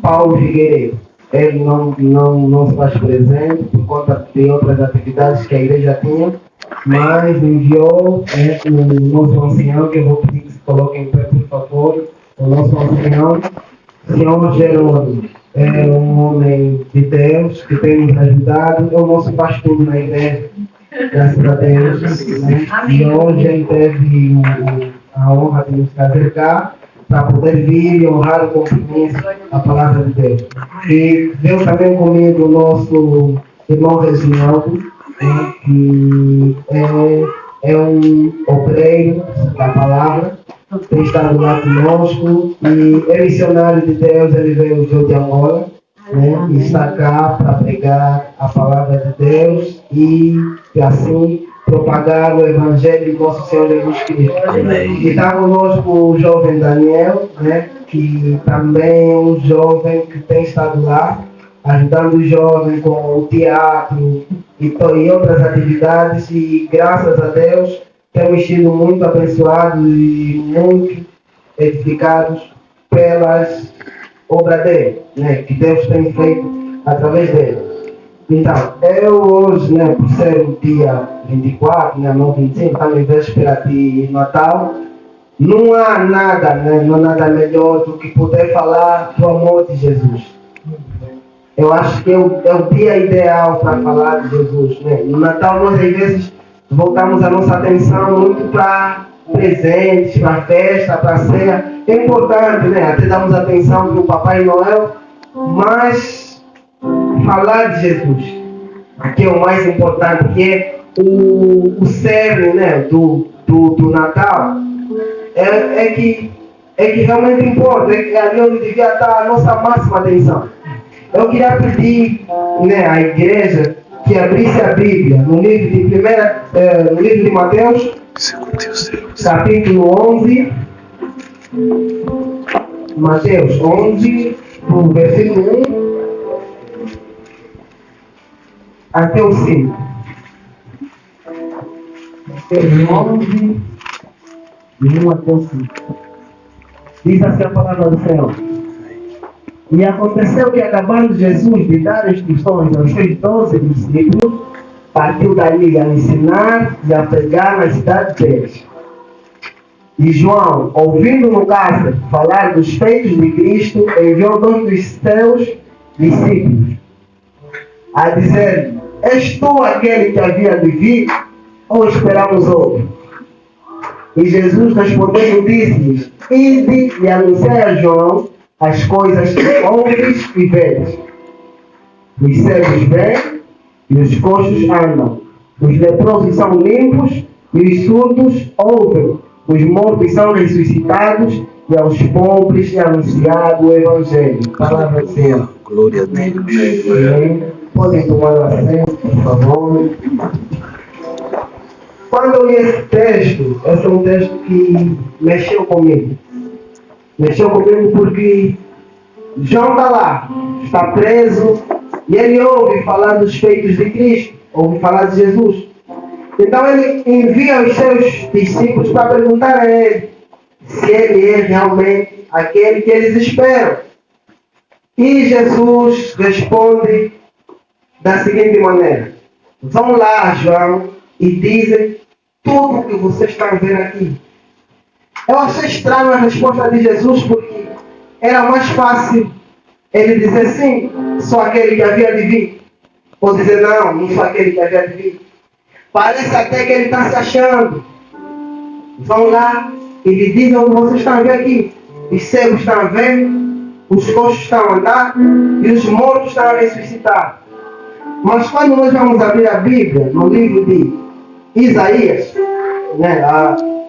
Paulo Figueiredo, ele não se faz presente por conta de outras atividades que a igreja tinha, mas enviou o nosso ancião, que eu vou pedir que se coloque em pé, por favor, o nosso ancião, senhor Jerônimo. É um homem de Deus que tem nos ajudado, é o nosso pastor na igreja, graças a Deus, né? E hoje ele teve a honra de nos trazer cá para poder vir e honrar o compromisso da palavra de Deus. E veio também comigo o nosso irmão Reginaldo, que é um obreiro da palavra, tem estado lá conosco e é missionário de Deus. Ele veio de Angola, né, e está cá para pregar a palavra de Deus e assim propagar o Evangelho de nosso Senhor Jesus Cristo. E está conosco o jovem Daniel, né, que também é um jovem que tem estado lá, ajudando o jovem com o teatro e outras atividades, e graças a Deus temos sido muito abençoados e muito edificados pelas obras dele, né, que Deus tem feito através dele. Então, eu hoje, né, por ser o dia 24, né, não 25, estamos em véspera de Natal, não há nada, né, não há nada melhor do que poder falar do amor de Jesus. Eu acho que é o dia ideal para falar de Jesus, né? No Natal nós às vezes voltamos a nossa atenção muito para presentes, para festa, para ceia. É importante, né? Até damos atenção para o Papai Noel, mas falar de Jesus, que é o mais importante, que é o cerne, né, do Natal, é que realmente importa, é que ali onde devia estar a nossa máxima atenção. Eu queria pedir, né, à igreja que abrisse a Bíblia no livro de Mateus, capítulo 11, Mateus 11, do versículo 1 até o 5. Mateus 11, de 1 até o 5. Diz assim a palavra do Senhor. E aconteceu que, acabando Jesus de dar instruções aos seus 12 discípulos, partiu dali a ensinar e a pregar nas cidades deles. E João, ouvindo no cárcere falar dos feitos de Cristo, enviou 2 dos seus discípulos a dizer: És tu aquele que havia de vir, ou esperamos outro? E Jesus respondendo disse-lhes: Ide e anunciai a João as coisas que ouves e vês. Os cegos veem e os coxos andam. Os leprosos são limpos e os surdos ouvem. Os mortos são ressuscitados e aos pobres é anunciado o Evangelho. Palavra do Senhor. Glória a Deus. Podem tomar assento, por favor. Quando eu li esse texto é um texto que mexeu comigo. Mexeu comigo porque João está lá, está preso, e ele ouve falar dos feitos de Cristo, ouve falar de Jesus. Então ele envia os seus discípulos para perguntar a ele se ele é realmente aquele que eles esperam. E Jesus responde da seguinte maneira: vão lá, João, e dizem tudo o que vocês estão vendo aqui. Eu achei estranha a resposta de Jesus, porque era mais fácil ele dizer sim, sou aquele que havia de vir, ou dizer não sou aquele que havia de vir. Parece até que ele está se achando. Vão lá e lhe dizem o que vocês estão vendo aqui. Os cegos estão a ver, os coxos estão a andar e os mortos estão a ressuscitar. Mas quando nós vamos abrir a Bíblia, no livro de Isaías, né,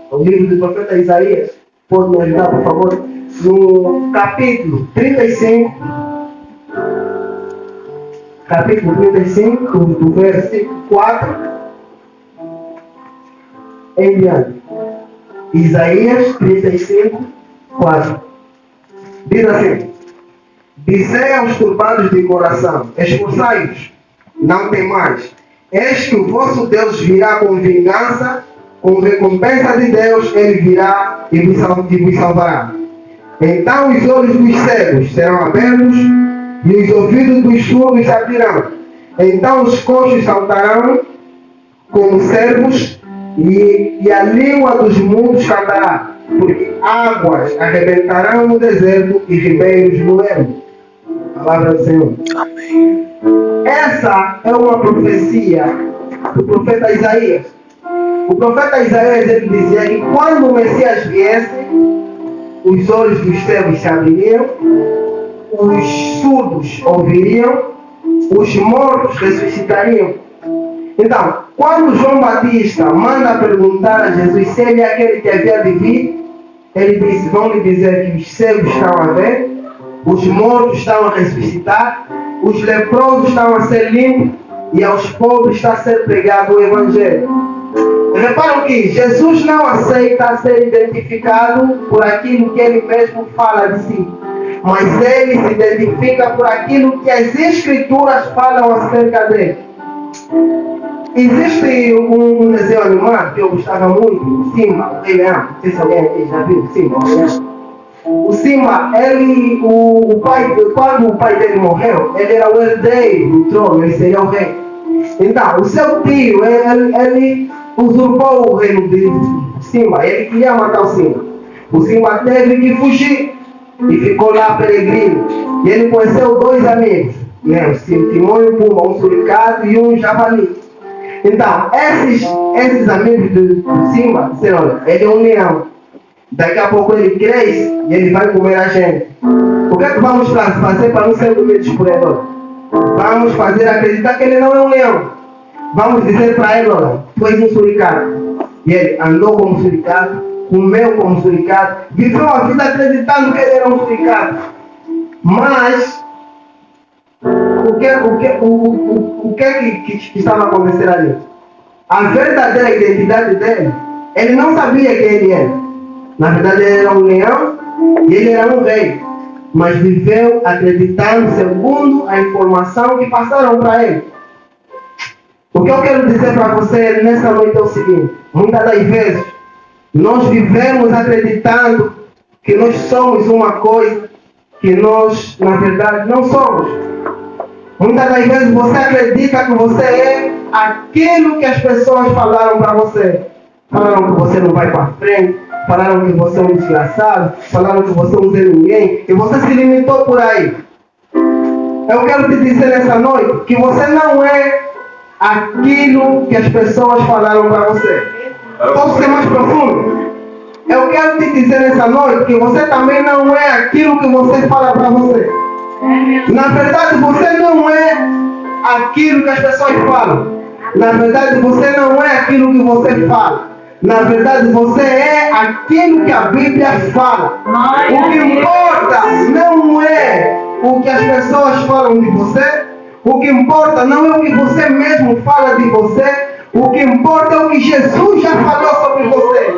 o livro do profeta Isaías, pode me ajudar, por favor, no capítulo 35, do versículo 4 em diante. Isaías 35, 4. Diz assim: dizei aos turbados de coração, esforçai-vos não tem mais. Eis que o vosso Deus virá com vingança, com recompensa de Deus, ele virá e vos salvará. Então os olhos dos cegos serão abertos e os ouvidos dos surdos se abrirão. Então os coxos saltarão como servos e a língua dos mudos cantará, porque águas arrebentarão no deserto e ribeiros no ermo. Palavra do Senhor. Amém. Essa é uma profecia do profeta Isaías. O profeta Isaías ele dizia que quando o Messias viesse, os olhos dos cegos se abririam, os surdos ouviriam, os mortos ressuscitariam. Então, quando João Batista manda perguntar a Jesus se ele é aquele que havia de vir, ele disse, vão lhe dizer que os cegos estão a ver, os mortos estão a ressuscitar, os leprosos estão a ser limpos e aos pobres está a ser pregado o Evangelho. Reparam que Jesus não aceita ser identificado por aquilo que ele mesmo fala de si, mas ele se identifica por aquilo que as Escrituras falam acerca dele. Existe um desenho animado que eu gostava muito, o Simba, o Rei Leão. Não sei se alguém aqui já viu o Simba, o Leão. O Simba, quando o pai dele morreu, ele era o herdeiro do trono, ele seria o rei. Então, o seu tio, ele usurpou o reino de Simba, ele queria matar o Simba. O Simba teve que fugir e ficou lá peregrino. E ele conheceu dois amigos, né? O Timão e o Pumba, um suricato e um javali. Então, esses amigos do Simba disseram, olha, ele é um leão. Daqui a pouco ele cresce e ele vai comer a gente. O que é que vamos fazer para não ser comidos por ele? Vamos fazer acreditar que ele não é um leão. Vamos dizer para ele, olha, tu és um suricato. E ele andou como suricato, comeu como suricato, viveu a vida acreditando que ele era um suricato. Mas, o que é que estava acontecendo ali? A verdadeira identidade dele, ele não sabia quem ele era. Na verdade, ele era um leão e ele era um rei. Mas viveu acreditando segundo a informação que passaram para ele. O que eu quero dizer para você nessa noite é o seguinte. Muitas das vezes, nós vivemos acreditando que nós somos uma coisa que nós, na verdade, não somos. Muitas das vezes você acredita que você é aquilo que as pessoas falaram para você. Falaram que você não vai para frente. Falaram que você é um desgraçado, falaram que você não é ninguém, e você se limitou por aí. Eu quero te dizer nessa noite que você não é aquilo que as pessoas falaram para você. Posso ser mais profundo? Eu quero te dizer nessa noite que você também não é aquilo que você fala para você. Na verdade, você não é aquilo que as pessoas falam. Na verdade, você não é aquilo que você fala. Na verdade, você é aquilo que a Bíblia fala. O que importa não é o que as pessoas falam de você. O que importa não é o que você mesmo fala de você. O que importa é o que Jesus já falou sobre você.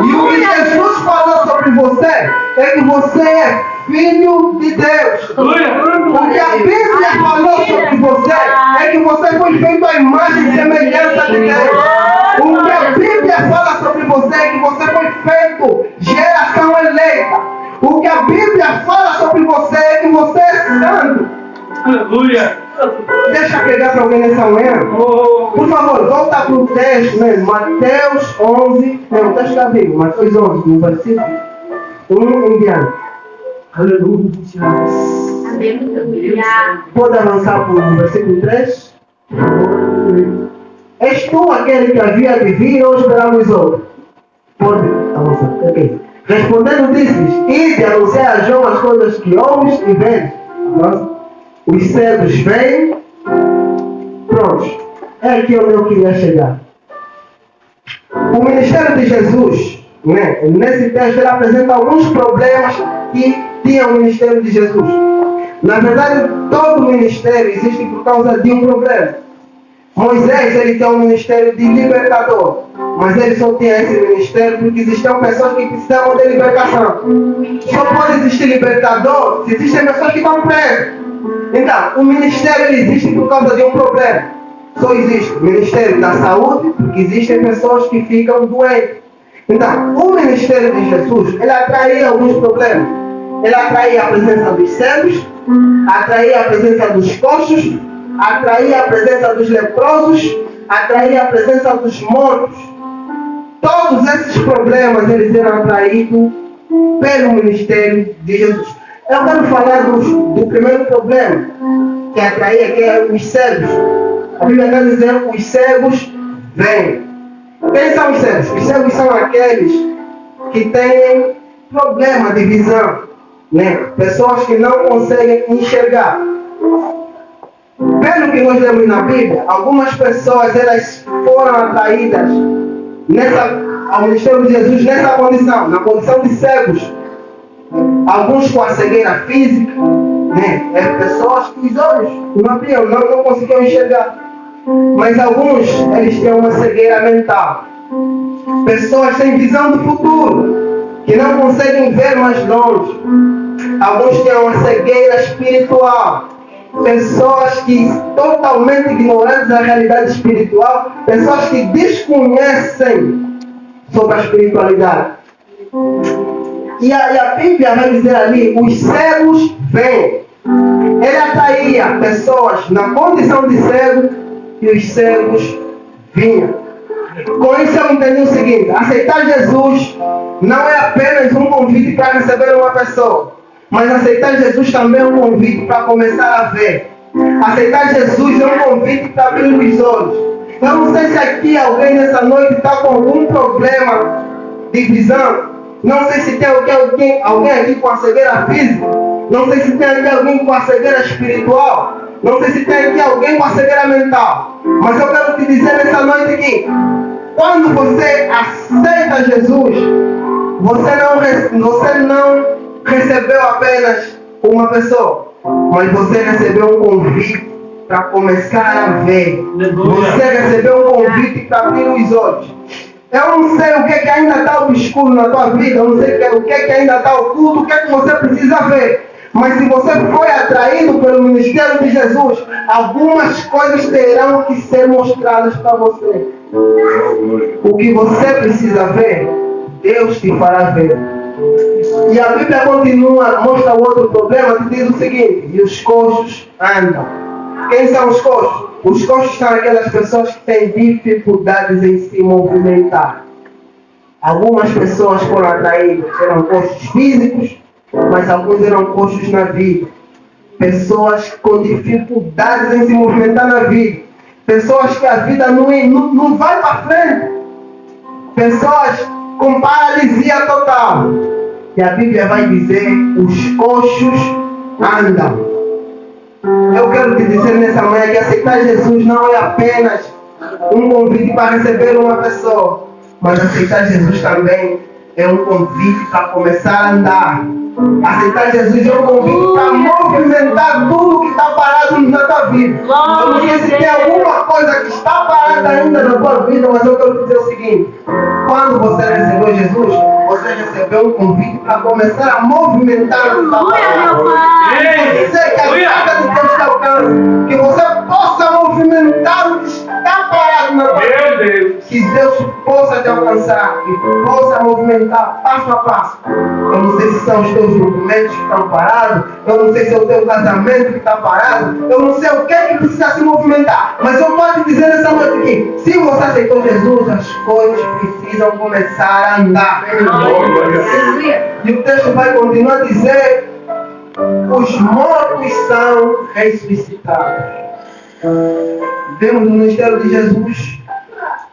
E o que Jesus falou sobre você é que você é filho de Deus. O que a Bíblia falou sobre você é que você foi feito à imagem e semelhança de Deus. O que a Bíblia fala sobre você é que você foi feito geração eleita. O que a Bíblia fala sobre você é que você é santo. Aleluia. Deixa eu pegar para alguém nessa manhã. Por favor, volta para o texto mesmo. Mateus 11. Não, o texto está vivo. Mateus 11, no versículo 1 em diante. Aleluia. Pode avançar para o versículo 3? És tu aquele que havia de vir ou esperamos outro? Pode avançar. Okay. Respondendo, disse-lhes: ide anunciar a João as coisas que ouves e vês. Os cegos vêm. Prontos. É aqui onde eu queria chegar. O ministério de Jesus, né, nesse texto, ele apresenta alguns problemas que tinha o ministério de Jesus. Na verdade, todo ministério existe por causa de um problema. Moisés, ele tem um ministério de libertador, mas ele só tinha esse ministério porque existiam pessoas que precisavam de libertação. Só pode existir libertador se existem pessoas que estão presas. Então, o ministério ele existe por causa de um problema. Só existe o ministério da saúde, porque existem pessoas que ficam doentes. Então, o ministério de Jesus, ele atraía alguns problemas. Ele atraía a presença dos cegos, atraía a presença dos coxos, atraía a presença dos leprosos, atraía a presença dos mortos. Todos esses problemas, eles eram atraídos pelo ministério de Jesus. Eu quero falar do primeiro problema, que atraía, que é os cegos. A Bíblia está dizendo que os cegos vêm. Quem são os cegos? Os cegos são aqueles que têm problema de visão, né? Pessoas que não conseguem enxergar. Pelo que nós lemos na Bíblia, algumas pessoas elas foram atraídas ao ministério de Jesus nessa condição, na condição de cegos. Alguns com a cegueira física, né? Pessoas que os olhos não conseguiam enxergar. Mas alguns, eles têm uma cegueira mental. Pessoas sem visão do futuro, que não conseguem ver mais longe. Alguns têm uma cegueira espiritual. Pessoas que totalmente ignorantes da realidade espiritual. Pessoas que desconhecem sobre a espiritualidade. E a Bíblia vai dizer ali, os cegos vêm. Ele atraía pessoas na condição de cego e os cegos vinham. Com isso eu entendi o seguinte: aceitar Jesus não é apenas um convite para receber uma pessoa, mas aceitar Jesus também é um convite para começar a ver. Aceitar Jesus é um convite para abrir os olhos. Eu não sei se aqui alguém nessa noite está com algum problema de visão. Não sei se tem alguém aqui com a cegueira física. Não sei se tem aqui alguém com a cegueira espiritual. Não sei se tem aqui alguém com a cegueira mental. Mas eu quero te dizer nessa noite que quando você aceita Jesus, você não recebeu apenas uma pessoa, mas você recebeu um convite para começar a ver. Você recebeu um convite para abrir os olhos. Eu não sei o que ainda está obscuro na tua vida, eu não sei o que ainda está oculto, o que você precisa ver. Mas se você foi atraído pelo ministério de Jesus, algumas coisas terão que ser mostradas para você. O que você precisa ver, Deus te fará ver. E a Bíblia continua, mostra o outro problema, que diz o seguinte: e os coxos andam. Quem são os coxos? Os coxos são aquelas pessoas que têm dificuldades em se movimentar. Algumas pessoas foram atraídas, eram coxos físicos, mas alguns eram coxos na vida. Pessoas com dificuldades em se movimentar na vida. Pessoas que a vida não vai para frente. Pessoas com paralisia total. E a Bíblia vai dizer, os coxos andam. Eu quero te dizer nessa manhã que aceitar Jesus não é apenas um convite para receber uma pessoa, mas aceitar Jesus também é um convite para começar a andar. Aceitar Jesus é um convite para movimentar tudo que está parado na tua vida. Eu não sei se tem alguma coisa que está parada ainda na tua vida, mas eu quero te dizer o seguinte: quando você recebeu Jesus, você recebeu um convite para começar a movimentar o que está parado. Dizer que a graça de Deus te alcance, que você possa movimentar o que está parado na tua vida. Que Deus possa te alcançar, que possa movimentar passo a passo. Eu não sei se são os teus documentos que estão parados, eu não sei se é o teu casamento que está parado, eu não sei o que precisa se movimentar, mas eu posso te dizer nessa noite que se você aceitou Jesus, as coisas precisam começar a andar. E o texto vai continuar a dizer: os mortos são ressuscitados. Vemos no ministério de Jesus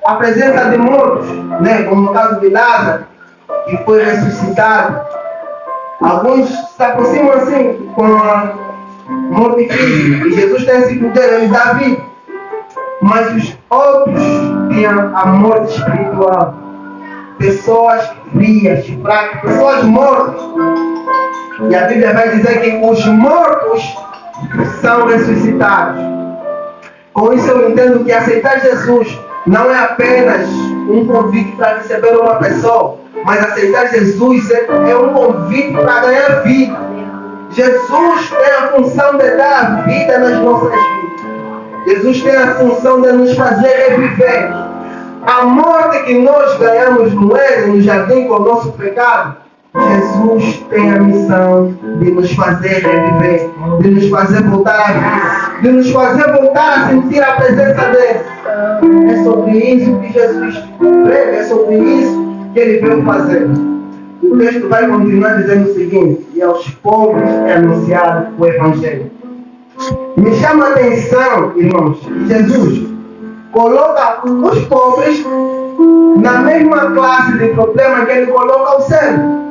a presença de mortos, né? Como no caso de Lázaro, que foi ressuscitado. Alguns se aproximam assim com a morte física, e Jesus tem esse poder, ele dá vida. Mas os outros tinham a morte espiritual. Pessoas frias, fracas, pessoas mortas. E a Bíblia vai dizer que os mortos são ressuscitados. Com isso eu entendo que aceitar Jesus não é apenas um convite para receber uma pessoa, mas aceitar Jesus é um convite para ganhar vida. Jesus tem a função de dar vida nas nossas vidas. Jesus tem a função de nos fazer reviver. A morte que nós ganhamos no Éden, no jardim, com o nosso pecado, Jesus tem a missão de nos fazer reviver, de nos fazer voltar à vida, de nos fazer voltar a sentir a presença dele. É sobre isso que Jesus prega, é sobre isso que ele veio fazer. O texto vai continuar dizendo o seguinte: e aos pobres é anunciado o Evangelho. Me chama a atenção, irmãos, que Jesus coloca os pobres na mesma classe de problema que ele coloca o cego.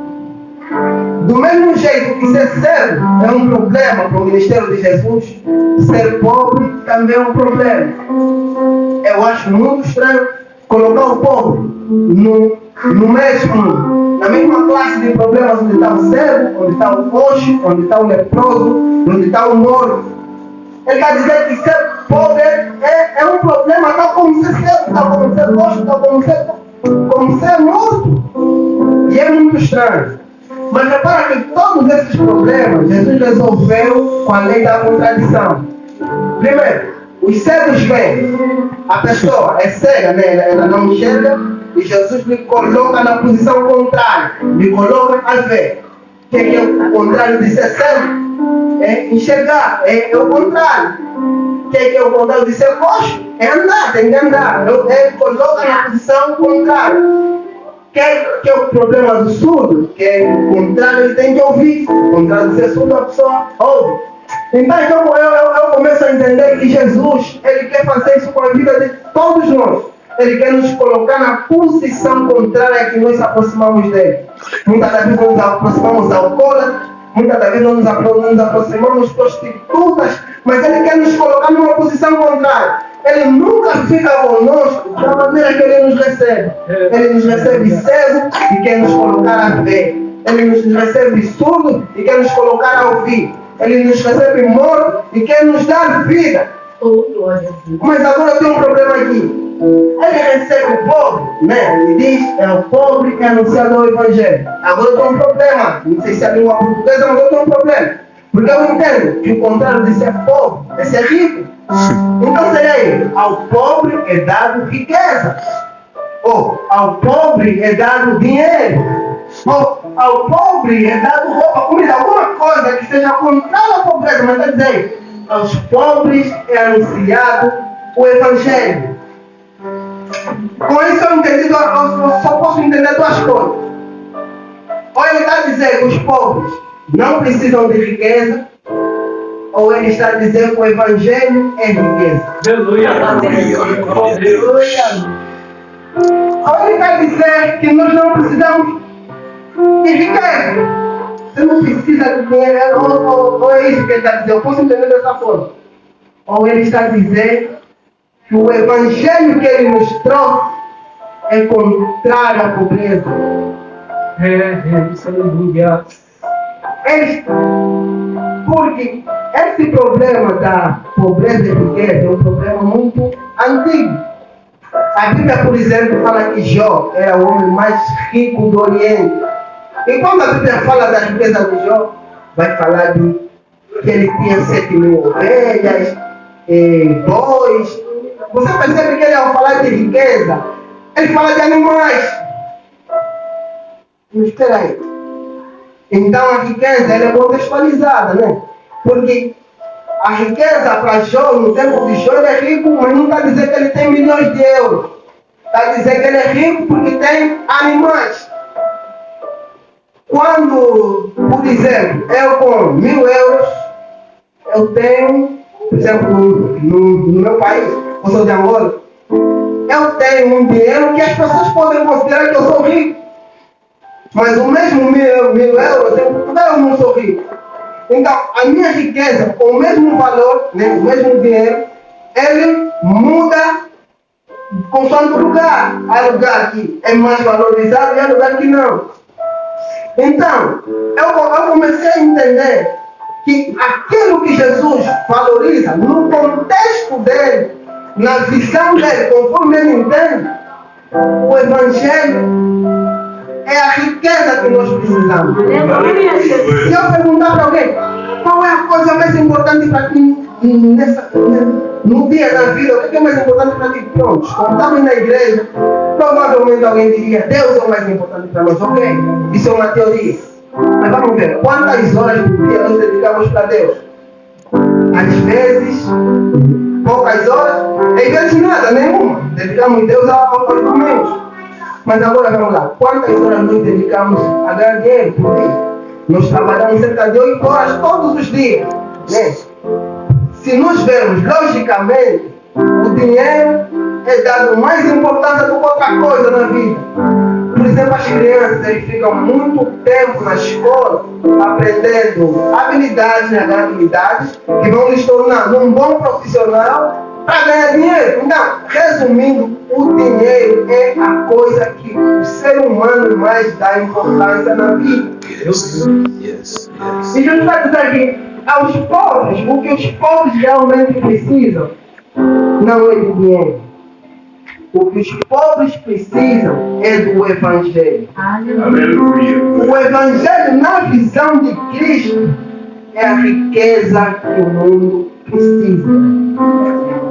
Do mesmo jeito que ser cego é um problema para o ministério de Jesus, ser pobre também é um problema. Eu acho muito estranho colocar o pobre na mesma classe de problemas onde está o cego, onde está o coxo, onde está o leproso, onde está o morto. Ele está dizendo que ser pobre é um problema, tal como ser cego, tal como ser coxo, tal como ser morto. E é muito estranho. Mas repara que todos esses problemas Jesus resolveu com a lei da contradição. Primeiro, os cegos vêm. A pessoa é cega, né? Ela não enxerga, e Jesus lhe coloca na posição contrária, lhe coloca a ver. O que é o contrário de ser cego? É enxergar, é o contrário. O que é o contrário de ser coxo? É andar, tem que andar. Ele coloca na posição contrária. Que é o problema do surdo? Que é o contrário, ele tem que ouvir. O contrário de ser surdo, a pessoa ouve. Então eu começo a entender que Jesus, ele quer fazer isso com a vida de todos nós. Ele quer nos colocar na posição contrária que nós nos aproximamos dele. Muitas das vezes nós nos aproximamos ao alcoólatra, muitas das vezes nós nos aproximamos prostitutas, mas ele quer nos colocar numa posição contrária. Ele nunca fica conosco da maneira que ele nos recebe. Ele nos recebe cego e quer nos colocar a ver. Ele nos recebe surdo e quer nos colocar a ouvir. Ele nos recebe morto e quer nos dar vida. Mas agora tem um problema aqui. Ele recebe o pobre, né? Ele diz, é o pobre que é anunciado o Evangelho. Agora tem um problema. Não sei se é a língua portuguesa, mas eu tenho um problema. Porque eu entendo que o contrário de ser pobre é ser rico. Então seria aí, ao pobre é dado riqueza. Ou ao pobre é dado dinheiro. Ou ao pobre é dado roupa, comida, alguma coisa que seja contrária à pobreza. Mas está dizendo, aos pobres é anunciado o Evangelho. Com isso eu entendi, eu só posso entender duas coisas. Ou ele está dizendo que os pobres não precisam de riqueza, ou ele está dizendo que o Evangelho é riqueza. Aleluia. Aleluia. Ou ele vai dizer que nós não precisamos de riqueza. Você não precisa de dinheiro, ou é isso que ele está dizendo. Eu posso entender dessa forma. Ou ele está dizendo que o Evangelho que ele nos trouxe é contrário à pobreza. Aleluia. Porque esse problema da pobreza e riqueza é um problema muito antigo. A Bíblia, por exemplo, fala que Jó era o homem mais rico do Oriente. E quando a Bíblia fala da riqueza de Jó, vai falar de que ele tinha 7.000 ovelhas, bois. Você percebe que ele, ao falar de riqueza, ele fala de animais. Mas espera aí. Então a riqueza ela é contextualizada, né? Porque a riqueza para Jó, no tempo de Jó, ele é rico, mas não está dizendo que ele tem milhões de euros. Está dizendo que ele é rico porque tem animais. Quando, por exemplo, eu com 1.000 euros, eu tenho, por exemplo, no meu país, eu sou de Angola, eu tenho um dinheiro que as pessoas podem considerar que eu sou rico. Mas o mesmo 1.000 euros, em Portugal eu não sou rico. Então, a minha riqueza, com o mesmo valor, né, o mesmo dinheiro, ele muda consoante o lugar. Há lugar que é mais valorizado e há lugar que não. Então, eu comecei a entender que aquilo que Jesus valoriza, no contexto dele, na visão dele, conforme ele entende, o Evangelho é a riqueza que nós precisamos. Se eu perguntar para alguém, Qual é a coisa mais importante para ti no dia da vida? O que é mais importante para ti? Pronto, quando estamos na igreja, provavelmente alguém diria: Deus é o mais importante para nós. Ok, isso é uma teoria. Mas vamos ver, quantas horas por dia nós dedicamos para Deus? Às vezes, poucas horas, às vezes nada, nenhuma. Dedicamos Deus aos domingos. Mas agora vamos lá, quantas horas nós dedicamos a ganhar dinheiro por dia? Nós trabalhamos cerca de 8 horas todos os dias. Né? Se nós vermos logicamente, o dinheiro é dado mais importância do que outra coisa na vida. Por exemplo, as crianças eles ficam muito tempo na escola aprendendo habilidades que vão lhes tornar um bom profissional para ganhar dinheiro. Então, resumindo, o dinheiro é a coisa que o ser humano mais dá importância na vida. Yes. E Jesus vai dizer que aos pobres, o que os pobres realmente precisam não é de dinheiro. O que os pobres precisam é do Evangelho. Aleluia. O Evangelho, na visão de Cristo, é a riqueza que o mundo precisa.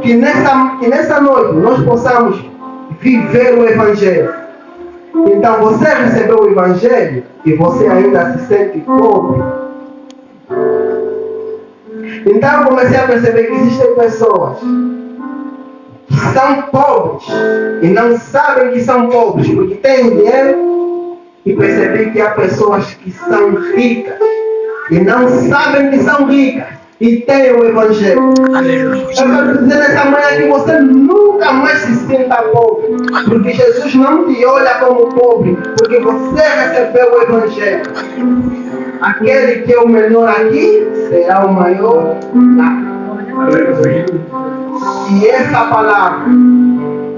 Que nessa noite nós possamos viver o Evangelho. Então você recebeu o Evangelho e você ainda se sente pobre. Então eu comecei a perceber que existem pessoas que são pobres e não sabem que são pobres porque têm dinheiro, e percebi que há pessoas que são ricas e não sabem que são ricas e têm o Evangelho. Aleluia. Eu quero dizer nessa manhã que você nunca mais se sinta pobre, porque Jesus não te olha como pobre, porque você recebeu o Evangelho. Aquele que é o menor aqui será o maior lá. Que essa palavra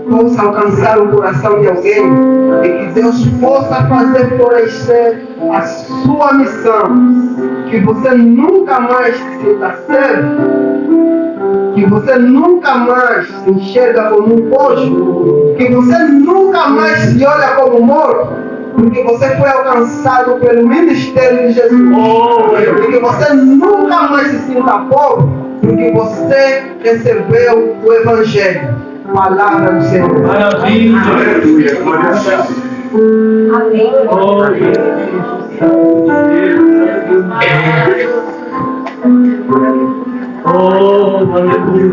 possa alcançar o coração de alguém e que Deus possa fazer florescer a sua missão. Que você nunca mais se sinta cego, que você nunca mais se enxerga como um posto, que você nunca mais se olha como morto, porque você foi alcançado pelo ministério de Jesus. E que você nunca mais se sinta pobre, porque você recebeu o Evangelho. Palavra do Senhor. Maravilha. Aleluia. Glória a Deus. Amém. Oh, aleluia.